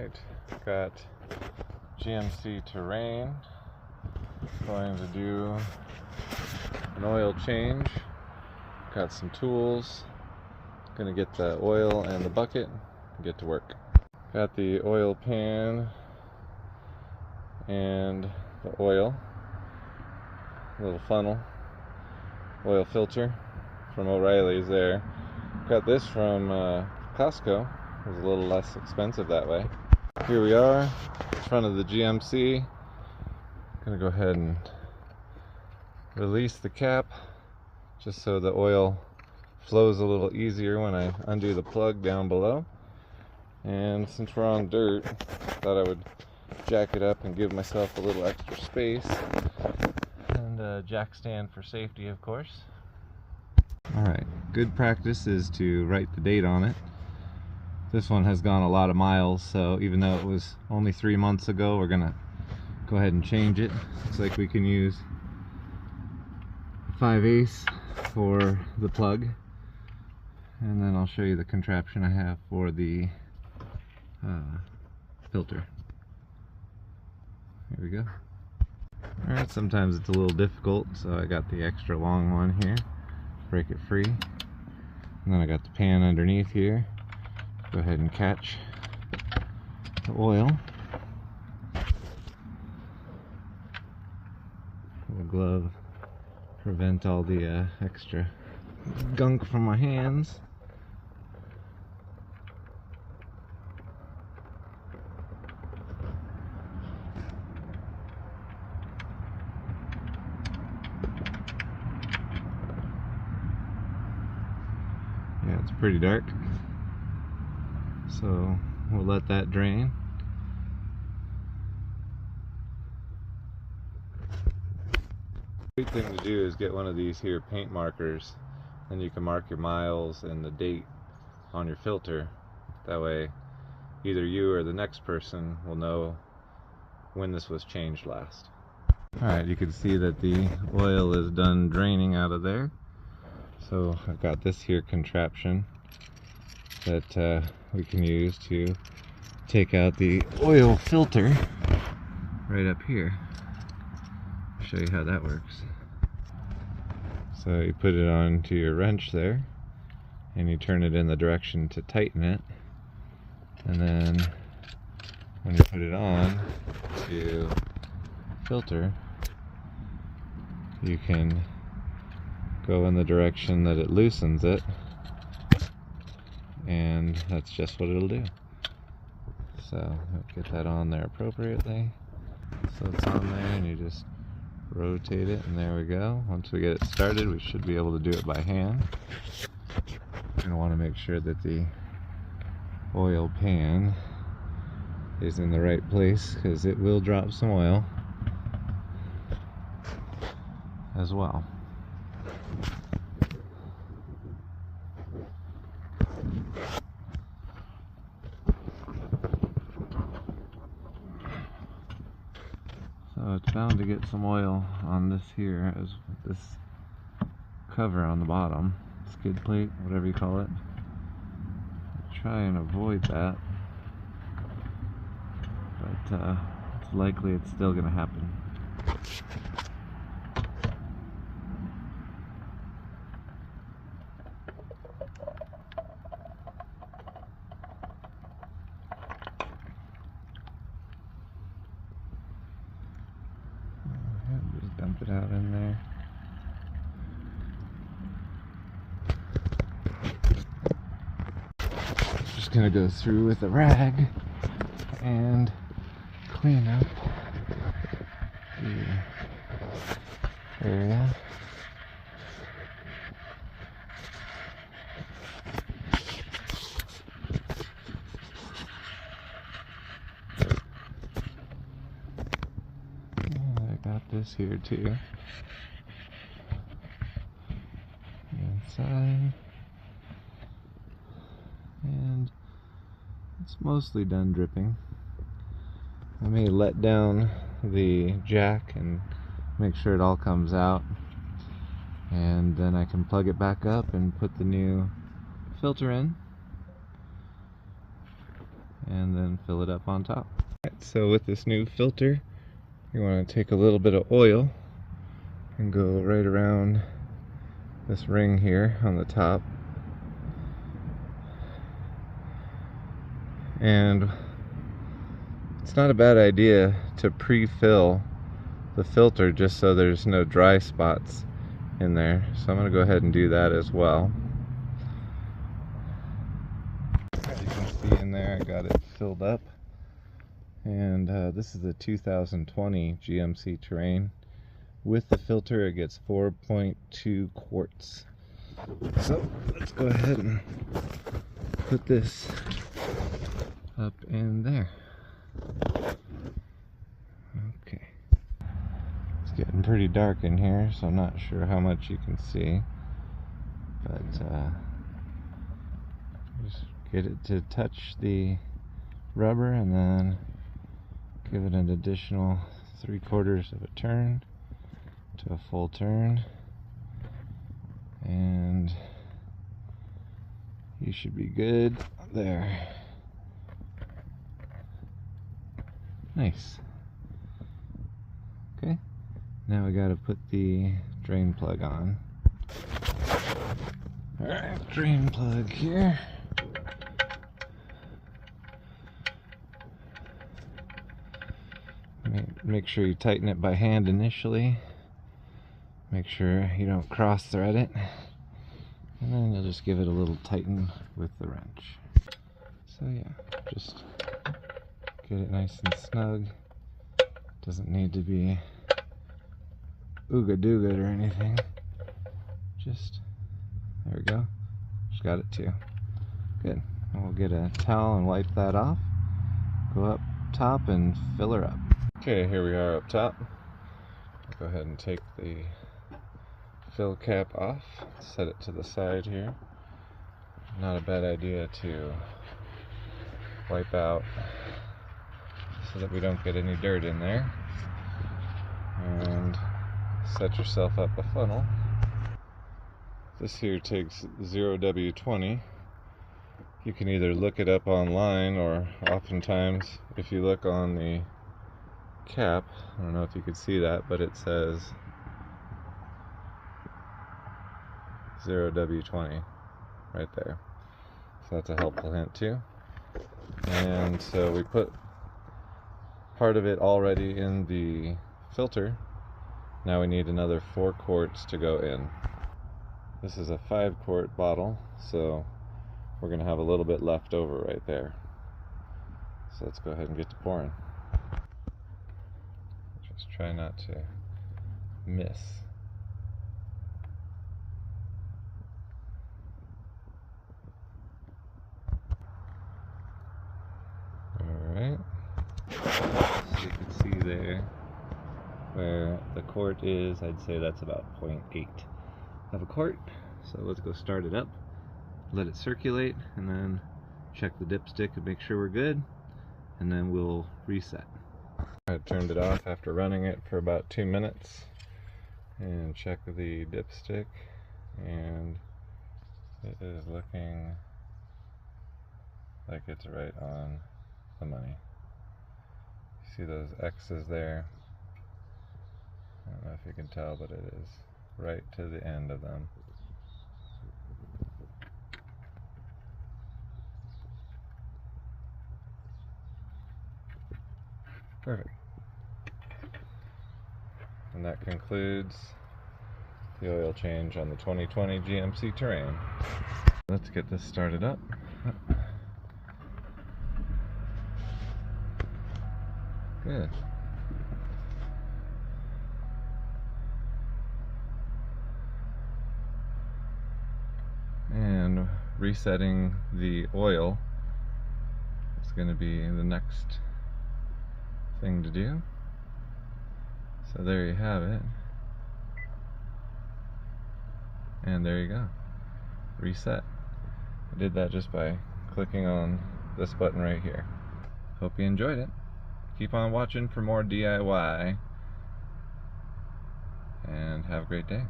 Alright, got GMC Terrain. Going to do an oil change. Got some tools. Gonna get the oil and the bucket and get to work. Got the oil pan and the oil, little funnel, oil filter from O'Reilly's there. Got this from Costco. It was a little less expensive that way. Here we are in front of the GMC. Gonna go ahead and release the cap just so the oil flows a little easier when I undo the plug down below. And since we're on dirt, thought I would jack it up and give myself a little extra space, and a jack stand for safety, of course. Alright, good practice is to write the date on it. This one has gone a lot of miles, so even though it was only 3 months ago, we're gonna go ahead and change it. Looks like we can use 5/8 for the plug, and then I'll show you the contraption I have for the filter. Here we go. Alright, sometimes it's a little difficult, so I got the extra long one here. Break it free. And then I got the pan underneath here. Go ahead and catch the oil. The glove prevent all the extra gunk from my hands. Yeah, it's pretty dark, so we'll let that drain. Great thing to do is get one of these here paint markers, and you can mark your miles and the date on your filter. That way either you or the next person will know when this was changed last. Alright, you can see that the oil is done draining out of there. So I've got this here contraption that we can use to take out the oil filter right up here. I'll show you how that works. So you put it onto your wrench there, and you turn it in the direction to tighten it, and then when you put it on to filter, you can go in the direction that it loosens it, and that's just what it'll do. So get that on there appropriately. So it's on there, and you just rotate it, and there we go. Once we get it started, we should be able to do it by hand. You're going to want to make sure that the oil pan is in the right place, because it will drop some oil as well. So it's bound to get some oil on this here, as this cover on the bottom, skid plate, whatever you call it. Try and avoid that, but it's likely it's still going to happen. Just dump it out in there. Just gonna go through with a rag and clean up the area. Got this here too. Inside. And it's mostly done dripping. I may let down the jack and make sure it all comes out, and then I can plug it back up and put the new filter in. and then fill it up on top. Right, so with this new filter, you want to take a little bit of oil and go right around this ring here on the top. And it's not a bad idea to pre-fill the filter just so there's no dry spots in there. So I'm going to go ahead and do that as well. As you can see in there, I got it filled up. And this is the 2020 GMC Terrain. With the filter, it gets 4.2 quarts. So let's go ahead and put this up in there. Okay. It's getting pretty dark in here, so I'm not sure how much you can see. But just get it to touch the rubber and then give it an additional 3/4 of a turn to a full turn, and you should be good there. Nice. Okay, now we gotta put the drain plug on. Alright, drain plug here. Make sure you tighten it by hand initially. Make sure you don't cross thread it. And then you'll just give it a little tighten with the wrench. So yeah, just get it nice and snug. Doesn't need to be ooga dooga or anything. Just, there we go. Just got it too. Good. And we'll get a towel and wipe that off. Go up top and fill her up. Okay, here we are up top. I'll go ahead and take the fill cap off. Set it to the side here. Not a bad idea to wipe out so that we don't get any dirt in there. And set yourself up a funnel. This here takes 0W20. You can either look it up online, or oftentimes if you look on the cap, I don't know if you could see that, but it says 0W20 right there. So that's a helpful hint too. And so we put part of it already in the filter. Now we need another 4 quarts to go in. This is a 5-quart bottle, so we're going to have a little bit left over right there. So let's go ahead and get to pouring. Just try not to miss. Alright. So you can see there where the quart is. I'd say that's about 0.8 of a quart. So let's go start it up, let it circulate, and then check the dipstick and make sure we're good, and then we'll reset. I turned it off after running it for about 2 minutes and check the dipstick, and it is looking like it's right on the money. You see those X's there? I don't know if you can tell, but it is right to the end of them. Perfect. And that concludes the oil change on the 2020 GMC Terrain. Let's get this started up. Good. And resetting the oil is going to be the next thing to do. So there you have it. And there you go. Reset. I did that just by clicking on this button right here. Hope you enjoyed it. Keep on watching for more DIY. And have a great day.